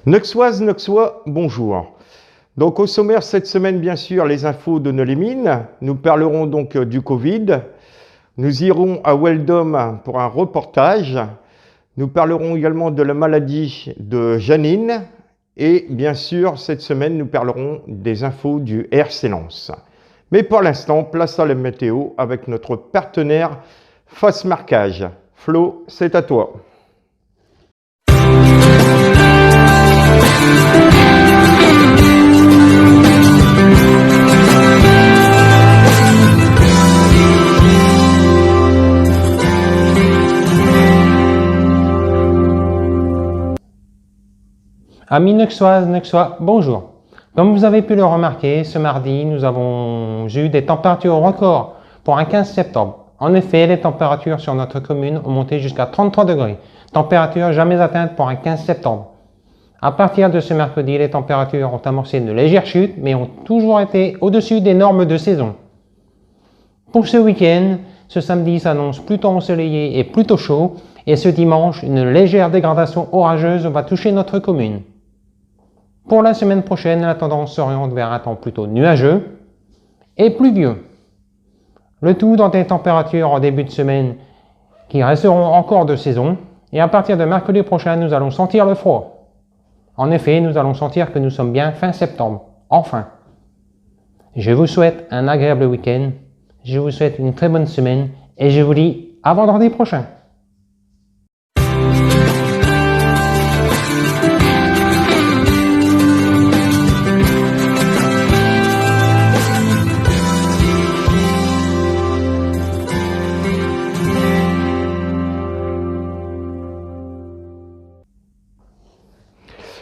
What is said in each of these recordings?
Nexoise, Nexois, bonjour. Donc au sommaire cette semaine, bien sûr, les infos de Nolémine. Nous parlerons donc du Covid. Nous irons à Weldom pour un reportage. Nous parlerons également de la maladie de Janine. Et bien sûr, cette semaine, nous parlerons des infos du RC Lens. Mais pour l'instant, place à la météo avec notre partenaire Face Marquage. Flo, c'est à toi. Amis Nexoises, Nexois, bonjour. Comme vous avez pu le remarquer, ce mardi, nous avons eu des températures records pour un 15 septembre. En effet, les températures sur notre commune ont monté jusqu'à 33 degrés, température jamais atteinte pour un 15 septembre. À partir de ce mercredi, les températures ont amorcé une légère chute, mais ont toujours été au-dessus des normes de saison. Pour ce week-end, ce samedi s'annonce plutôt ensoleillé et plutôt chaud, et ce dimanche, une légère dégradation orageuse va toucher notre commune. Pour la semaine prochaine, la tendance s'oriente vers un temps plutôt nuageux et pluvieux. Le tout dans des températures en début de semaine qui resteront encore de saison, et à partir de mercredi prochain, nous allons sentir le froid. En effet, nous allons sentir que nous sommes bien fin septembre, enfin. Je vous souhaite un agréable week-end, je vous souhaite une très bonne semaine, et je vous dis à vendredi prochain.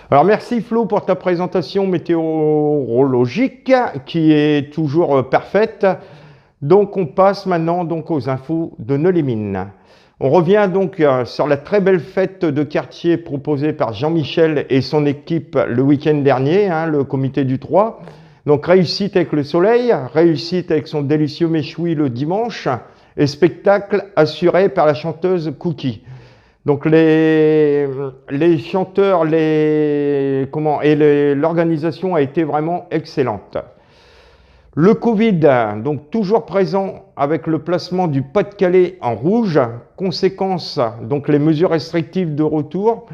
Alors merci Flo pour ta présentation météorologique qui est toujours parfaite. Donc on passe maintenant donc aux infos de Nolémine. On revient donc sur la très belle fête de quartier proposée par Jean-Michel et son équipe le week-end dernier, le comité du 3. Donc réussite avec le soleil, réussite avec son délicieux méchoui le dimanche et spectacle assuré par la chanteuse Cookie. Donc les chanteurs, l'organisation a été vraiment excellente. Le Covid, donc toujours présent avec le placement du Pas-de-Calais en rouge, conséquence, donc les mesures restrictives de retour.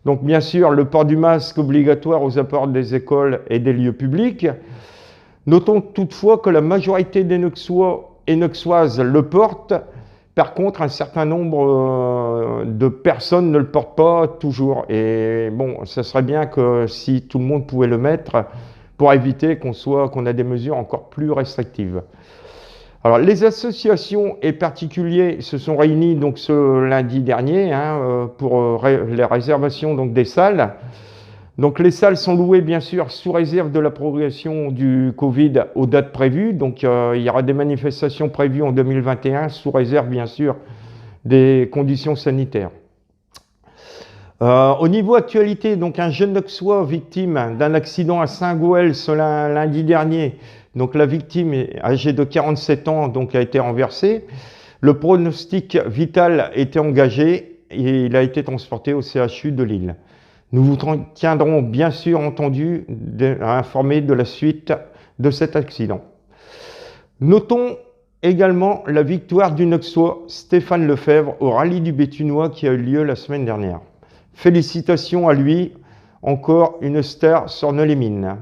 Donc bien sûr le port du masque obligatoire aux abords des écoles et des lieux publics. Notons toutefois que la majorité des Nexois et Nexoises le portent. Par contre, un certain nombre de personnes ne le portent pas toujours. Et bon, ça serait bien que si tout le monde pouvait le mettre pour éviter qu'on ait des mesures encore plus restrictives. Alors, les associations et particuliers se sont réunis donc ce lundi dernier pour les réservations donc, des salles. Donc les salles sont louées bien sûr sous réserve de la progression du Covid aux dates prévues. Donc il y aura des manifestations prévues en 2021 sous réserve bien sûr des conditions sanitaires. Au niveau actualité, donc un jeune Nexois victime d'un accident à Saint-Goël ce lundi dernier. Donc la victime âgée de 47 ans donc, a été renversée. Le pronostic vital était engagé et il a été transporté au CHU de Lille. Nous vous tiendrons bien sûr entendu informés de la suite de cet accident. Notons également la victoire du Nexois Stéphane Lefebvre au rallye du Béthunois qui a eu lieu la semaine dernière. Félicitations à lui, encore une star sur Nolémine.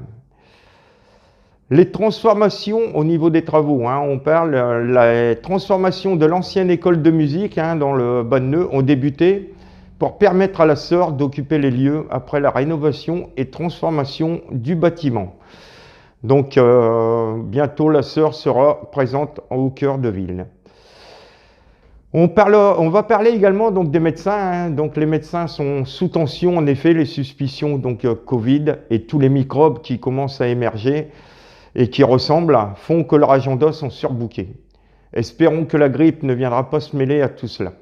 Les transformations au niveau des travaux, on parle, la transformation de l'ancienne école de musique dans le Bas de Neux ont débuté pour permettre à la SEUR d'occuper les lieux après la rénovation et transformation du bâtiment. Donc bientôt la SEUR sera présente au cœur de ville. On va parler également donc, des médecins. Donc les médecins sont sous tension, en effet, les suspicions donc, Covid et tous les microbes qui commencent à émerger et qui ressemblent font que leurs agendas sont surbookés. Espérons que la grippe ne viendra pas se mêler à tout cela.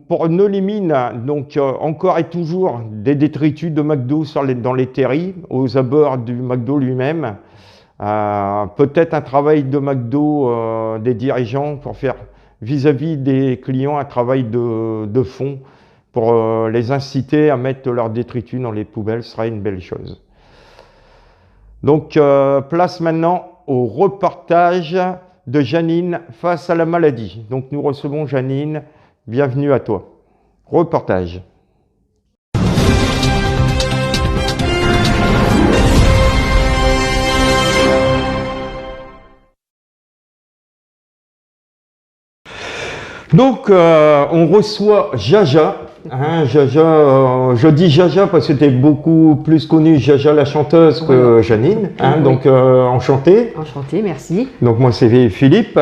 Pour Nolémine, donc encore et toujours des détritus de McDo dans les terris, aux abords du McDo lui-même. Peut-être un travail de McDo des dirigeants pour faire vis-à-vis des clients un travail de fond pour les inciter à mettre leurs détritus dans les poubelles, ce serait une belle chose. Donc, place maintenant au reportage de Janine face à la maladie. Donc, nous recevons Janine. Bienvenue à toi. Reportage. Donc, on reçoit Jaja. Hein, Jaja, je dis Jaja parce que tu es beaucoup plus connue, Jaja la chanteuse, que Janine. Hein, oui. Donc, enchantée. Enchantée, merci. Donc, moi, c'est Philippe.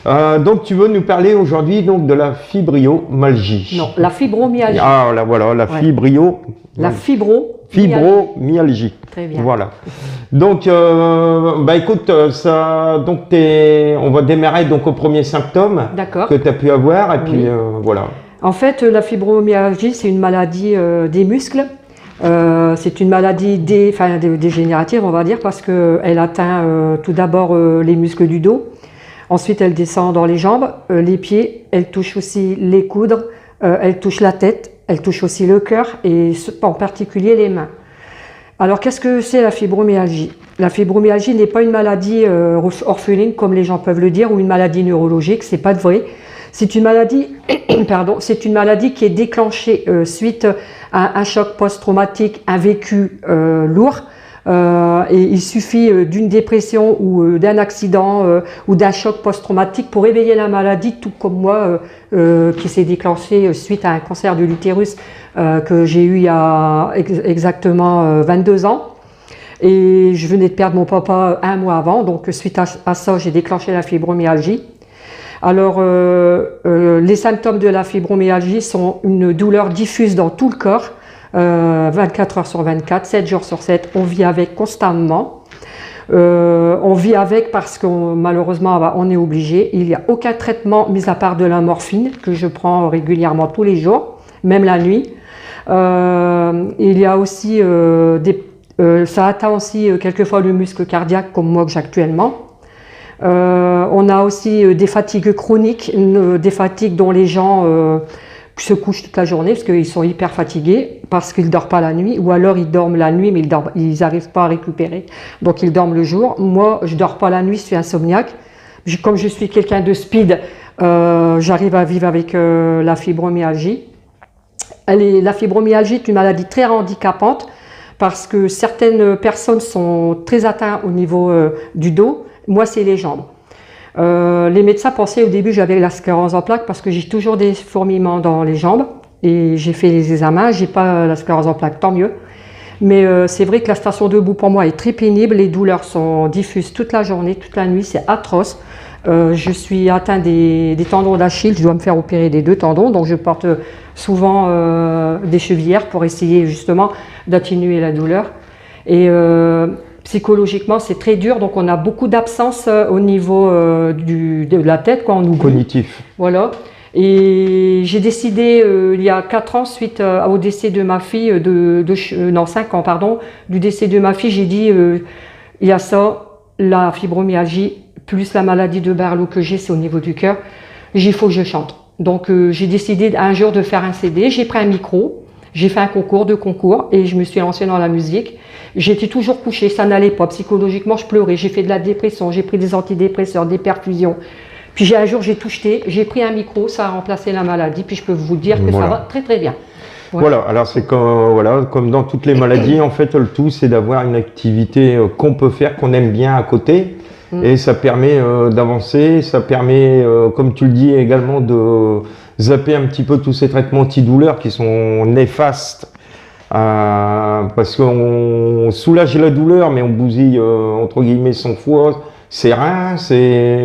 Donc, tu veux nous parler aujourd'hui donc de la fibromyalgie. Non, la fibromyalgie. Ah, là, voilà, la fibromyalgie. La fibromyalgie. Très bien. Voilà. Donc, écoute, donc on va démarrer donc au premier symptôme que tu as pu avoir, et puis voilà. En fait, la fibromyalgie, c'est une maladie des muscles. C'est une maladie dégénérative, on va dire, parce qu'elle atteint tout d'abord les muscles du dos. Ensuite, elle descend dans les jambes, les pieds. Elle touche aussi les coudes. Elle touche la tête. Elle touche aussi le cœur et en particulier les mains. Alors, qu'est-ce que c'est la fibromyalgie? La fibromyalgie n'est pas une maladie orpheline, comme les gens peuvent le dire, ou une maladie neurologique, c'est pas vrai. C'est une maladie, c'est une maladie qui est déclenchée suite à un choc post-traumatique, un vécu lourd. Et il suffit d'une dépression ou d'un accident ou d'un choc post-traumatique pour éveiller la maladie, tout comme moi qui s'est déclenché suite à un cancer de l'utérus que j'ai eu il y a exactement 22 ans. Et je venais de perdre mon papa un mois avant, donc suite à ça, j'ai déclenché la fibromyalgie. Alors, les symptômes de la fibromyalgie sont une douleur diffuse dans tout le corps, 24 heures sur 24, 7 jours sur 7, on vit avec constamment. On vit avec parce que malheureusement on est obligé. Il n'y a aucun traitement mis à part de la morphine que je prends régulièrement tous les jours, même la nuit. Il y a aussi ça atteint aussi quelquefois le muscle cardiaque comme moi que j'ai actuellement. On a aussi des fatigues chroniques, des fatigues dont les gens se couchent toute la journée parce qu'ils sont hyper fatigués, parce qu'ils ne dorment pas la nuit, ou alors ils dorment la nuit mais ils n'arrivent pas à récupérer, donc ils dorment le jour. Moi, je ne dors pas la nuit, je suis insomniaque. Comme je suis quelqu'un de speed, j'arrive à vivre avec la fibromyalgie. La fibromyalgie est une maladie très handicapante parce que certaines personnes sont très atteintes au niveau du dos. Moi, c'est les jambes. Les médecins pensaient au début que j'avais la sclérose en plaques parce que j'ai toujours des fourmillements dans les jambes et j'ai fait les examens, j'ai pas la sclérose en plaques, tant mieux. Mais c'est vrai que la station debout pour moi est très pénible, les douleurs sont diffuses toute la journée, toute la nuit, c'est atroce. Je suis atteint des tendons d'Achille, je dois me faire opérer des 2 tendons, donc je porte souvent des chevillères pour essayer justement d'atténuer la douleur. Et psychologiquement, c'est très dur, donc on a beaucoup d'absence au niveau de la tête, quoi, on oublie. Cognitif. Voilà. Et j'ai décidé il y a 4 ans, suite au décès de ma fille, 5 ans, pardon, du décès de ma fille, j'ai dit il y a ça, la fibromyalgie, plus la maladie de Barlow que j'ai, c'est au niveau du cœur, il faut que je chante. Donc j'ai décidé un jour de faire un CD, j'ai pris un micro, j'ai fait un concours, 2 concours, et je me suis lancée dans la musique. J'étais toujours couchée, ça n'allait pas, psychologiquement je pleurais, j'ai fait de la dépression, j'ai pris des antidépresseurs, des perfusions. Puis un jour j'ai tout jeté, j'ai pris un micro, ça a remplacé la maladie, puis je peux vous dire que ça va très très bien. Voilà, alors c'est comme dans toutes les maladies, en fait le tout c'est d'avoir une activité qu'on peut faire, qu'on aime bien à côté, et ça permet d'avancer, ça permet, comme tu le dis également, de zapper un petit peu tous ces traitements antidouleurs qui sont néfastes. Parce qu'on soulage la douleur, mais on bousille entre guillemets son foie, ses reins,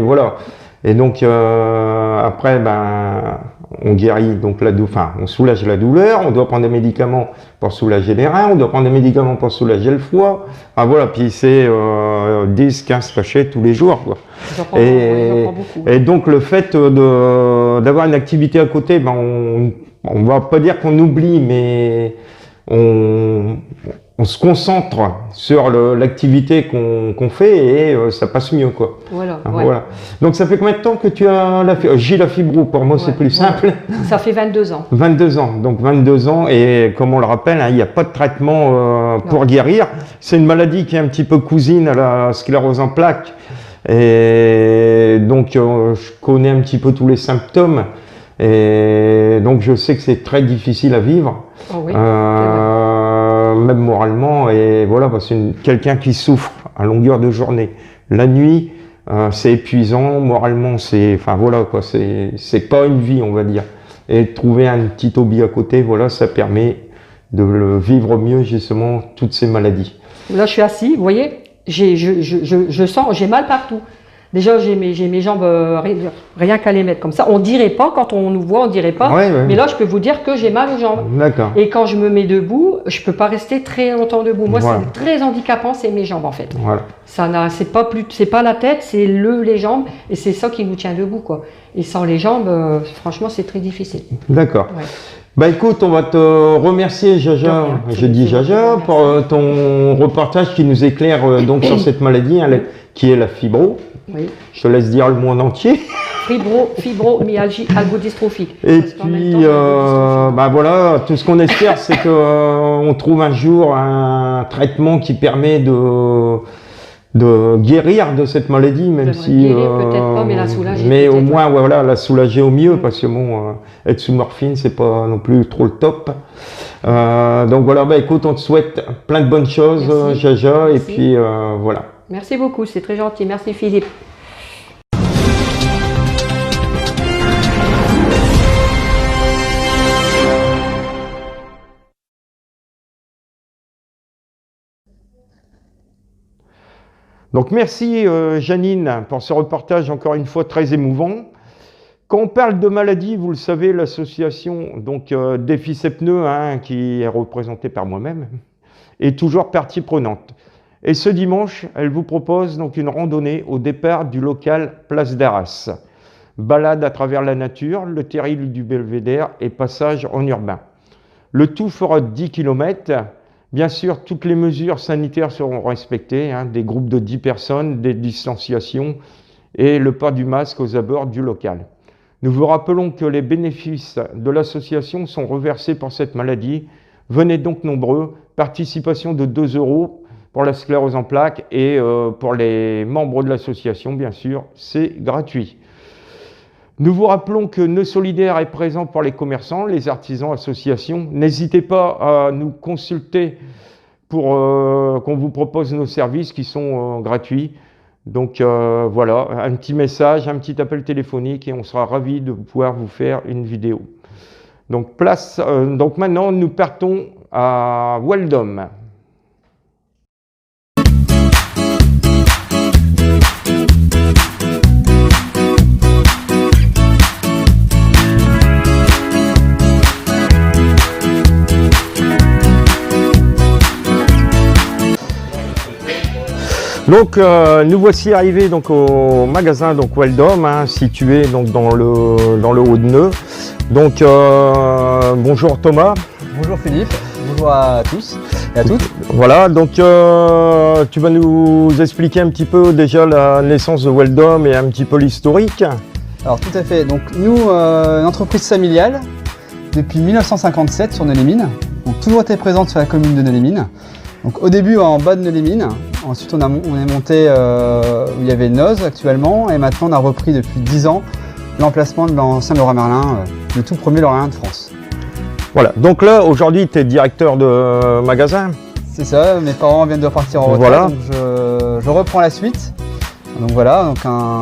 voilà. Et donc après, on guérit donc on soulage la douleur. On doit prendre des médicaments pour soulager les reins, on doit prendre des médicaments pour soulager le foie. Voilà, puis c'est 10-15 sachets tous les jours, quoi. Et donc le fait d'avoir une activité à côté, on va pas dire qu'on oublie, mais on se concentre sur l'activité qu'on fait et ça passe mieux, quoi. Voilà, Hein, ouais. voilà. Donc ça fait combien de temps que tu as j'ai la fibrose, pour moi c'est Ouais, plus simple. Ça fait 22 ans. 22 ans, donc 22 ans, et comme on le rappelle, hein, il n'y a pas de traitement pour Non. guérir. C'est une maladie qui est un petit peu cousine à la sclérose en plaques, et donc je connais un petit peu tous les symptômes, et donc je sais que c'est très difficile à vivre, Oh oui, même moralement, et voilà, bah, c'est quelqu'un qui souffre à longueur de journée. La nuit, c'est épuisant, moralement, enfin voilà quoi, c'est pas une vie, on va dire. Et trouver un petit hobby à côté, voilà, ça permet de le vivre mieux, justement, toutes ces maladies. là je suis assis, vous voyez, je sens, j'ai mal partout. Déjà j'ai mes jambes, rien qu'à les mettre comme ça. On dirait pas, quand on nous voit, on dirait pas. Ouais, ouais. Mais là je peux vous dire que j'ai mal aux jambes. D'accord. Et quand je me mets debout, je peux pas rester très longtemps debout. Moi Voilà. c'est très handicapant, c'est mes jambes en fait. Voilà. C'est pas la tête, c'est les jambes, et c'est ça qui nous tient debout, quoi. Et sans les jambes, franchement, c'est très difficile. D'accord. Ouais. Bah écoute, on va te remercier, Jaja, De rien. je dis C'est Jaja, moi qui vous pour ton reportage qui nous éclaire donc sur cette maladie, hein, qui est la fibro. Oui. Je te laisse dire le mot en entier. Fibromyalgie algodystrophique. Et Parce qu'en même puis, temps, il y a l'algodystrophy. bah voilà, tout ce qu'on espère, c'est qu'on trouve un jour un traitement qui permet de guérir de cette maladie, même De si guérir, peut-être pas, mais la soulager, mais au peut-être. moins, ouais, voilà, la soulager au mieux, parce que bon, être sous morphine, c'est pas non plus trop le top. Donc voilà, bah écoute, on te souhaite plein de bonnes choses, Merci. Jaja, et Merci. puis voilà. Merci beaucoup, c'est très gentil. Merci Philippe. Donc merci Janine pour ce reportage encore une fois très émouvant. Quand on parle de maladie, vous le savez, l'association donc Déficès-Pneus, hein, qui est représentée par moi-même, est toujours partie prenante. Et ce dimanche, elle vous propose donc une randonnée au départ du local Place d'Arras. Balade à travers la nature, le terril du Belvédère et passage en urbain. Le tout fera 10 km. Bien sûr, toutes les mesures sanitaires seront respectées, hein, des groupes de 10 personnes, des distanciations et le port du masque aux abords du local. Nous vous rappelons que les bénéfices de l'association sont reversés pour cette maladie. Venez donc nombreux, participation de 2 € pour la sclérose en plaques et pour les membres de l'association, bien sûr, c'est gratuit. Nous vous rappelons que Nœud Solidaire est présent pour les commerçants, les artisans, associations. N'hésitez pas à nous consulter pour qu'on vous propose nos services qui sont gratuits. Donc voilà, un petit message, un petit appel téléphonique et on sera ravis de pouvoir vous faire une vidéo. Donc donc maintenant nous partons à Weldom. Donc nous voici arrivés donc au magasin donc Weldom, hein, situé donc dans le haut de Nœud. Donc bonjour Thomas. Bonjour Philippe, bonjour à tous et à toutes. Voilà, donc tu vas nous expliquer un petit peu déjà la naissance de Weldom et un petit peu l'historique. Alors tout à fait, donc nous, une entreprise familiale depuis 1957 sur Nœud-les-Mines, donc toujours été présente sur la commune de Nœud-les-Mines. Donc au début en bas de Nœud-les-Mines, ensuite on est monté où il y avait Noz actuellement et maintenant on a repris depuis 10 ans l'emplacement de l'ancien Leroy Merlin, le tout premier Leroy Merlin de France. Voilà, donc là aujourd'hui tu es directeur de magasin. C'est ça, mes parents viennent de partir en retraite, Voilà. donc je reprends la suite. Donc voilà, donc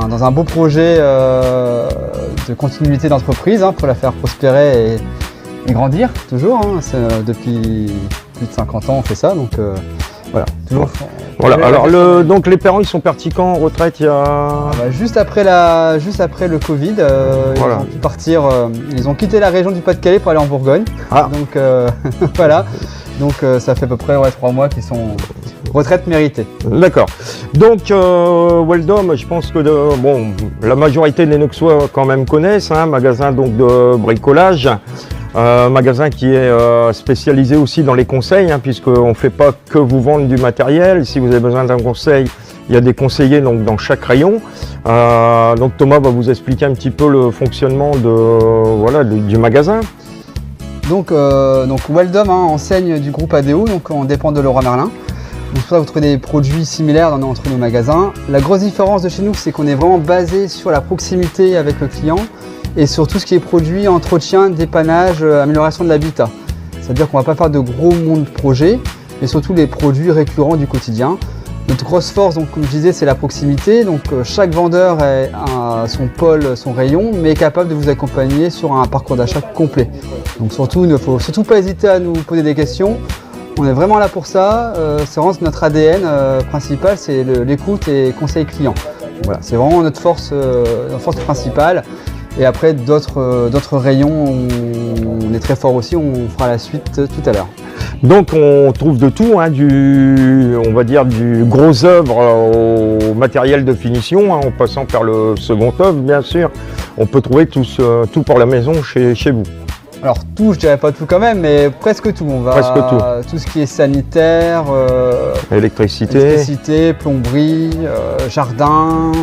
dans un beau projet de continuité d'entreprise hein, pour la faire prospérer et grandir toujours. Hein. Depuis plus de 50 ans on fait ça, donc voilà. Toujours. Voilà, Ouais, alors ouais. donc les parents ils sont partis quand en retraite il y a... Ah bah, juste après le Covid, Voilà. ils ont pu partir, ils ont quitté la région du Pas-de-Calais pour aller en Bourgogne. Ah. Donc voilà, donc ça fait à peu près 3 mois qu'ils sont retraite méritée. D'accord. Donc Weldom, je pense que bon, la majorité des Neuxois quand même connaissent, hein, magasin donc de bricolage. Magasin qui est spécialisé aussi dans les conseils, hein, puisqu'on ne fait pas que vous vendre du matériel. Si vous avez besoin d'un conseil, il y a des conseillers donc, dans chaque rayon. Donc Thomas va vous expliquer un petit peu le fonctionnement du magasin. Donc Weldom, hein, enseigne du groupe ADO, donc on dépend de Leroy Merlin. Donc c'est pour ça que vous trouvez des produits similaires entre nos magasins. La grosse différence de chez nous, c'est qu'on est vraiment basé sur la proximité avec le client et sur tout ce qui est produit, entretien, dépannage, amélioration de l'habitat. C'est-à-dire qu'on ne va pas faire de gros mondes projets, mais surtout les produits récurrents du quotidien. Notre grosse force, donc, comme je disais, c'est la proximité. Donc chaque vendeur a son pôle, son rayon, mais est capable de vous accompagner sur un parcours d'achat complet. Donc surtout, il ne faut surtout pas hésiter à nous poser des questions. On est vraiment là pour ça. C'est vraiment notre ADN principal, c'est l'écoute et conseil client. Voilà, c'est vraiment notre force principale. Et après, d'autres rayons, on est très fort aussi. On fera la suite tout à l'heure. Donc on trouve de tout, hein, du gros œuvre au matériel de finition, hein, en passant par le second œuvre, bien sûr. On peut trouver tout pour la maison chez vous. Alors tout, je dirais pas tout quand même, mais presque tout. Presque tout. Tout ce qui est sanitaire, électricité, plomberie, jardin,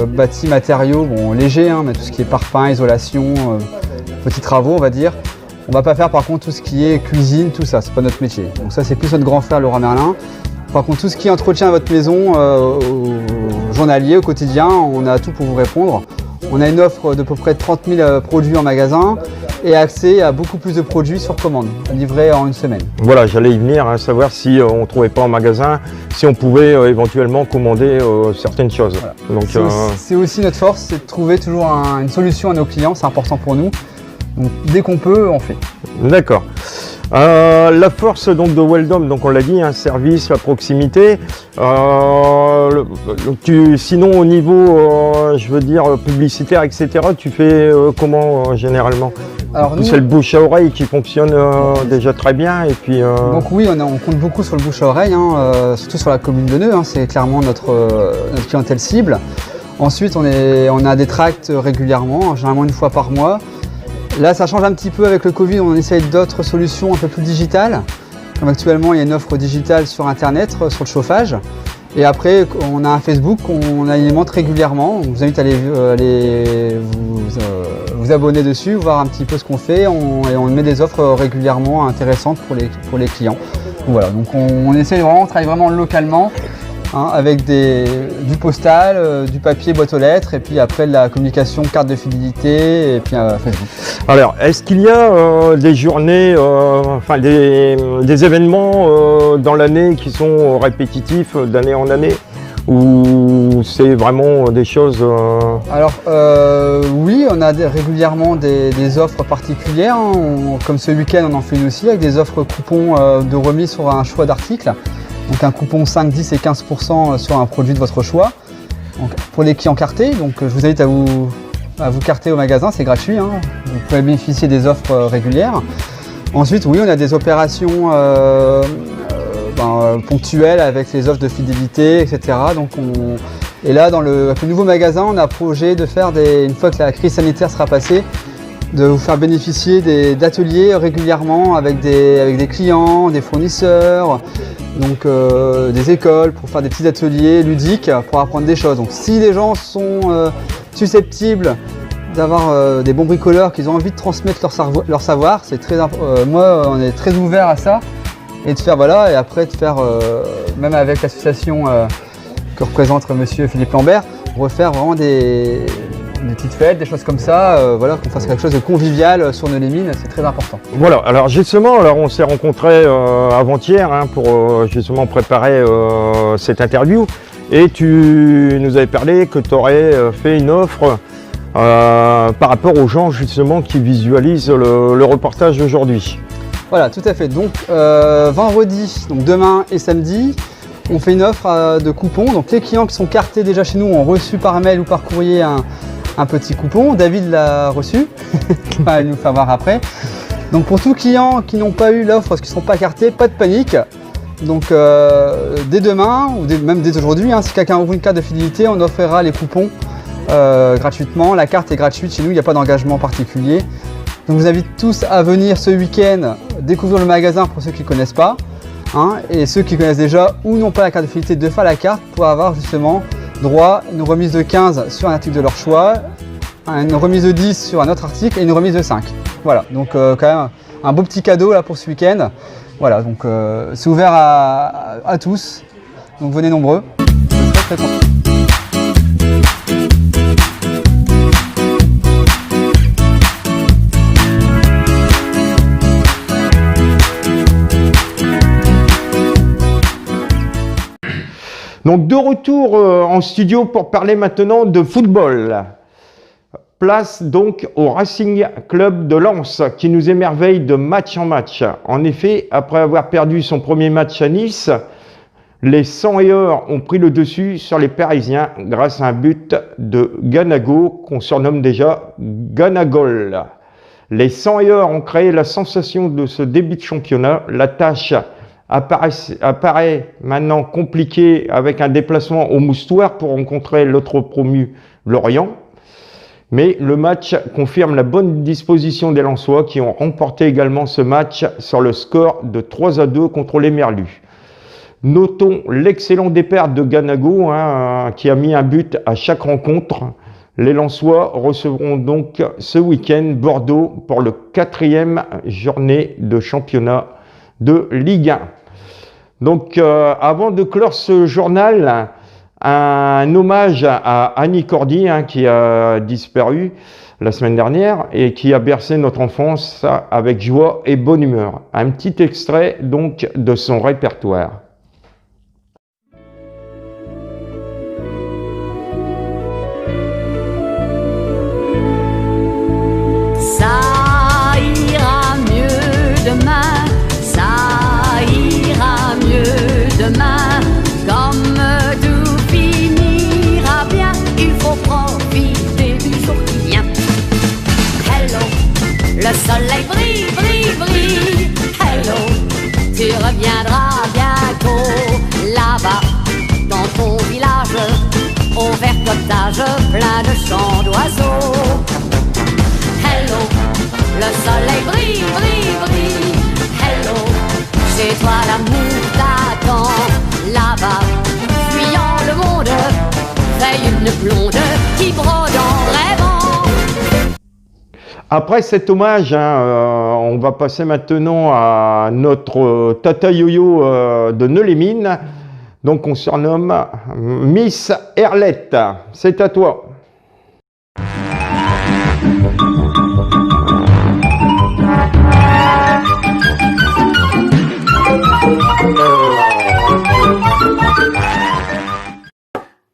bâti, matériaux, bon léger, hein, mais tout ce qui est parpaing, isolation, petits travaux, on va dire. On va pas faire par contre tout ce qui est cuisine, tout ça, c'est pas notre métier. Donc ça c'est plus notre grand frère Leroy Merlin. Par contre tout ce qui est entretien à votre maison, au journalier, au quotidien, on a tout pour vous répondre. On a une offre de peu près 30 000 produits en magasin et accès à beaucoup plus de produits sur commande, livrés en une semaine. Voilà, j'allais y venir, hein, savoir si on ne trouvait pas en magasin, si on pouvait éventuellement commander certaines choses. Voilà. Donc, c'est aussi notre force, c'est de trouver toujours une solution à nos clients, c'est important pour nous. Donc dès qu'on peut, on fait. D'accord. La force donc de Weldom, donc on l'a dit, un service, la proximité. Sinon au niveau, publicitaire, etc. Tu fais comment généralement? Alors nous, c'est le bouche à oreille qui fonctionne déjà très bien et puis. Donc oui, on compte beaucoup sur le bouche à oreille, hein, surtout sur la commune de Neu. Hein, c'est clairement notre clientèle cible. Ensuite, on a des tracts régulièrement, généralement une fois par mois. Là, ça change un petit peu avec le Covid, on essaye d'autres solutions un peu plus digitales. Comme actuellement, il y a une offre digitale sur Internet, sur le chauffage. Et après, on a un Facebook qu'on alimente régulièrement. On vous invite à aller vous abonner dessus, voir un petit peu ce qu'on fait. Et on met des offres régulièrement intéressantes pour les clients. Donc voilà, donc on travaille vraiment localement. Hein, avec du postal, du papier, boîte aux lettres, et puis après de la communication, carte de fidélité, et puis Facebook. Alors, est-ce qu'il y a des journées, des événements dans l'année qui sont répétitifs d'année en année, ou c'est vraiment des choses Alors, oui, on a régulièrement des offres particulières, hein. Comme ce week-end, on en fait une aussi, avec des offres coupons de remise sur un choix d'articles. Donc un coupon 5, 10 et 15% sur un produit de votre choix. Donc, pour les clients cartés, donc je vous invite à vous carter au magasin, c'est gratuit, hein. Vous pouvez bénéficier des offres régulières. Ensuite, oui, on a des opérations ponctuelles avec les offres de fidélité, etc. Et là, avec le nouveau magasin, on a projet de faire, une fois que la crise sanitaire sera passée, de vous faire bénéficier d'ateliers régulièrement avec des clients, des fournisseurs, donc des écoles, pour faire des petits ateliers ludiques pour apprendre des choses. Donc si les gens sont susceptibles d'avoir des bons bricoleurs, qu'ils ont envie de transmettre leur savoir, c'est très moi on est très ouvert à ça, et de faire et après de faire même avec l'association que représente monsieur Philippe Lambert, refaire vraiment des petites fêtes, des choses comme ça, qu'on fasse quelque chose de convivial sur Neu-les-Mines, c'est très important. Voilà, alors justement, on s'est rencontrés avant-hier, hein, pour justement préparer cette interview, et tu nous avais parlé que tu aurais fait une offre par rapport aux gens justement qui visualisent le reportage d'aujourd'hui. Voilà, tout à fait. Donc vendredi, donc demain et samedi, on fait une offre de coupons. Donc les clients qui sont cartés déjà chez nous ont reçu par mail ou par courrier un petit coupon. David l'a reçu, il va nous faire voir après. Donc pour tous clients qui n'ont pas eu l'offre parce qu'ils ne sont pas cartés, pas de panique. Donc dès demain, ou même dès aujourd'hui, hein, si quelqu'un ouvre une carte de fidélité, on offrira les coupons gratuitement. La carte est gratuite chez nous, il n'y a pas d'engagement particulier. Donc je vous invite tous à venir ce week-end découvrir le magasin pour ceux qui ne connaissent pas. Hein, et ceux qui connaissent déjà ou n'ont pas la carte de fidélité de faire la carte pour avoir justement droit à une remise de 15 sur un article de leur choix, une remise de 10 sur un autre article et une remise de 5. Voilà, donc quand même un beau petit cadeau là pour ce week-end. Voilà, donc c'est ouvert à tous, donc venez nombreux. Je serai très content. Donc de retour en studio pour parler maintenant de football. Place donc au Racing Club de Lens qui nous émerveille de match en match. En effet, après avoir perdu son premier match à Nice, les 100 et or ont pris le dessus sur les Parisiens grâce à un but de Ganago qu'on surnomme déjà Ganagol. Les 100 et or ont créé la sensation de ce début de championnat. La tâche apparaît maintenant compliqué avec un déplacement au Moustoir pour rencontrer l'autre promu Lorient. Mais le match confirme la bonne disposition des Lensois qui ont remporté également ce match sur le score de 3-2 contre les Merlus. Notons l'excellent départ de Ganago qui a mis un but à chaque rencontre. Les Lensois recevront donc ce week-end Bordeaux pour le 4e journée de championnat de Ligue 1. Donc, avant de clore ce journal, un hommage à Annie Cordy qui a disparu la semaine dernière et qui a bercé notre enfance avec joie et bonne humeur. Un petit extrait donc de son répertoire. Ça ira mieux demain. Demain, comme tout finira bien, il faut profiter du jour qui vient. Hello, le soleil brille, brille, brille. Hello, tu reviendras bientôt là-bas, dans ton village, au vert cottage, plein de chants d'oiseaux. Hello, le soleil brille, brille, brille. Hello, c'est toi l'amour t'attend là-bas, fuyant le monde, veille une blonde qui brode en rêvant. Après cet hommage, on va passer maintenant à notre Tata Yo-Yo de Neux-les-Mines. Donc on surnomme Miss Erlette. C'est à toi.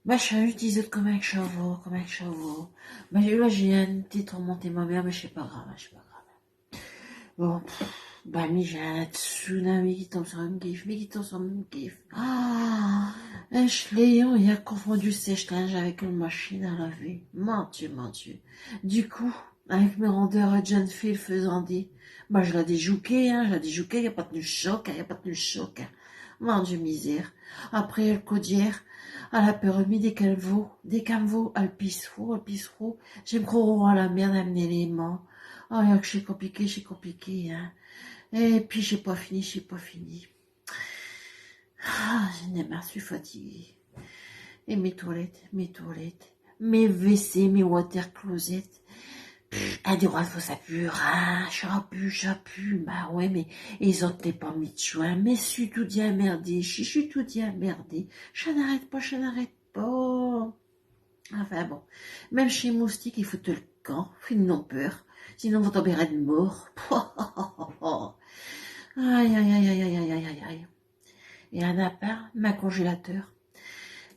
Bah, je suis utilisée comme un chevaux, comme un chevaux. Bah, là, j'ai un petit remonté ma mère, mais c'est pas grave, c'est pas grave. Bon, bah, mais j'ai un tsunami qui tombe sur un gif, mais qui tombe sur un gif. Ah, un chléon, il a confondu sèche-linge avec une machine à laver. Mon Dieu, mon Dieu. Du coup, avec mes rondeurs John Phil faisant dit, bah, je l'ai déjouqué, il n'y a pas tenu choc, Mon Dieu, misère. Après, le codière, à la permis des calveaux, à le pissereau, j'ai me croire à la merde amener les mains. Oh, là, que c'est compliqué, hein. Et puis, j'ai pas fini. Ah, j'en ai marre, je suis fatiguée. Et mes toilettes, mes WC, mes water closets. Un des rois, faut ça pue, hein, j'appuie, bah ouais, mais ils ont pas mis de joint, mais je suis tout dit emmerdé, je suis tout dit emmerdé, je n'arrête pas. Enfin bon, même chez Moustique, il faut te le camp, ils n'ont peur, sinon vous tomberez de mort. Aïe. Et un appart, ma congélateur,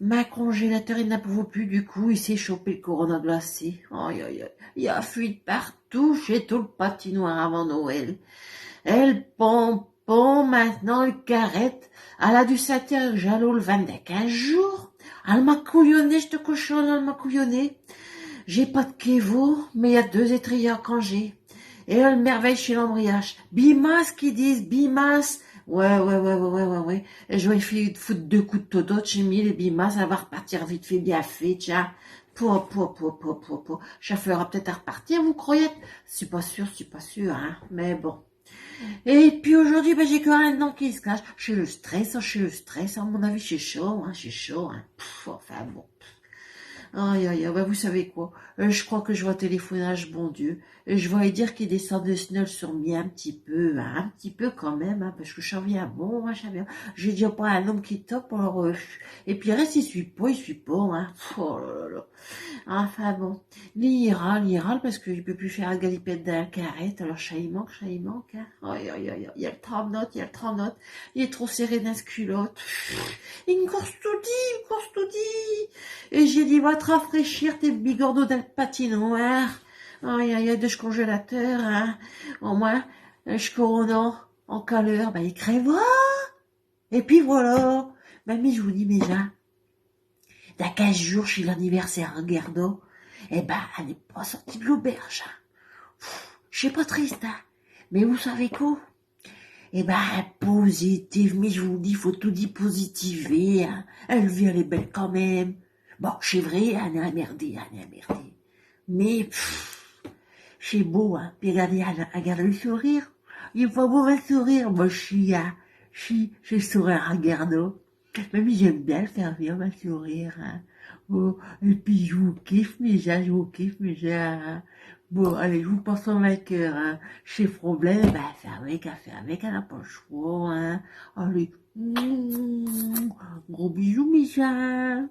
il n'a plus, du coup, il s'est chopé le corona glacé. Aïe. Il y a fuite partout chez tout le patinoire avant Noël. Elle pom maintenant, le carrette. Elle a dû s'attirer Jalot le 25 jours. Elle m'a couillonné, je te cochonne, elle m'a couillonné. J'ai pas de kévo, mais il y a 2 étriers à congé. Et elle merveille chez l'embrayage. Bimas qui disent, Bimas. Ouais. Et je vais foutre 2 coups de toto, j'ai mis les bimas, ça va repartir vite fait, bien fait, tiens. Ça fera peut-être à repartir, vous croyez? C'est pas sûr, hein. Mais bon. Et puis aujourd'hui, ben, j'ai que un dent qui se cache. Chez le stress, à mon avis, c'est chaud, hein. Enfin bon. Aïe, aïe, aïe, bah, vous savez quoi? Je crois que je vais téléphoner à ce bon Dieu. Et je vais lui dire qu'il descend de Snow sur moi un petit peu, hein, un petit peu quand même, hein, parce que je viens bon, hein, j'ai déjà pas un homme qui est top, alors, et puis reste, il suit pas, hein. Oh là là. Enfin bon. Il râle, parce qu'il peut plus faire la galipette d'un carrette, alors ça, il manque, hein. Aïe, aïe, aïe, il y a le 30 notes, il est trop serré dans ce culotte. Il me course tout dit. Et j'ai dit, va te rafraîchir tes bigorneaux d'un patinoire. Aïe, aïe, aïe, de ce congélateur, hein. Au moins, je corona en caleur, ben, il crèvera. Et puis voilà. Ben, mais je vous dis, déjà, dans 15 jours, chez l'anniversaire à Gardo, eh ben, elle n'est pas sortie de l'auberge, hein. Je suis pas triste, hein. Mais vous savez quoi? Eh ben, positive, mais je vous dis, faut tout dire positiver, hein. Elle vit, elle est belle quand même. Bon, c'est vrai, elle est emmerdée. Mais, c'est beau, hein. Puis regardez, regarde le sourire. Il est pas beau le sourire. Moi, j'ai le sourire à Gardo. Même j'aime bien le faire vivre, un sourire, hein. Oh, et puis je vous kiffe, hein. Bon, allez, je vous pense en vainqueur, hein. Chez problème, ben, faire avec, elle n'a pas le choix, hein. Allez, gros bisous, Micha.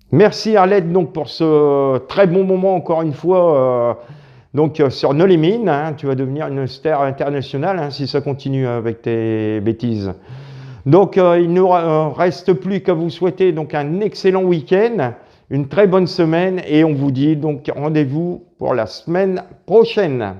Merci Arlette donc pour ce très bon moment encore une fois sur Nolé Mines, hein. Tu vas devenir une star internationale, hein, si ça continue avec tes bêtises. Donc il ne nous reste plus qu'à vous souhaiter donc un excellent week-end, une très bonne semaine et on vous dit donc rendez-vous pour la semaine prochaine.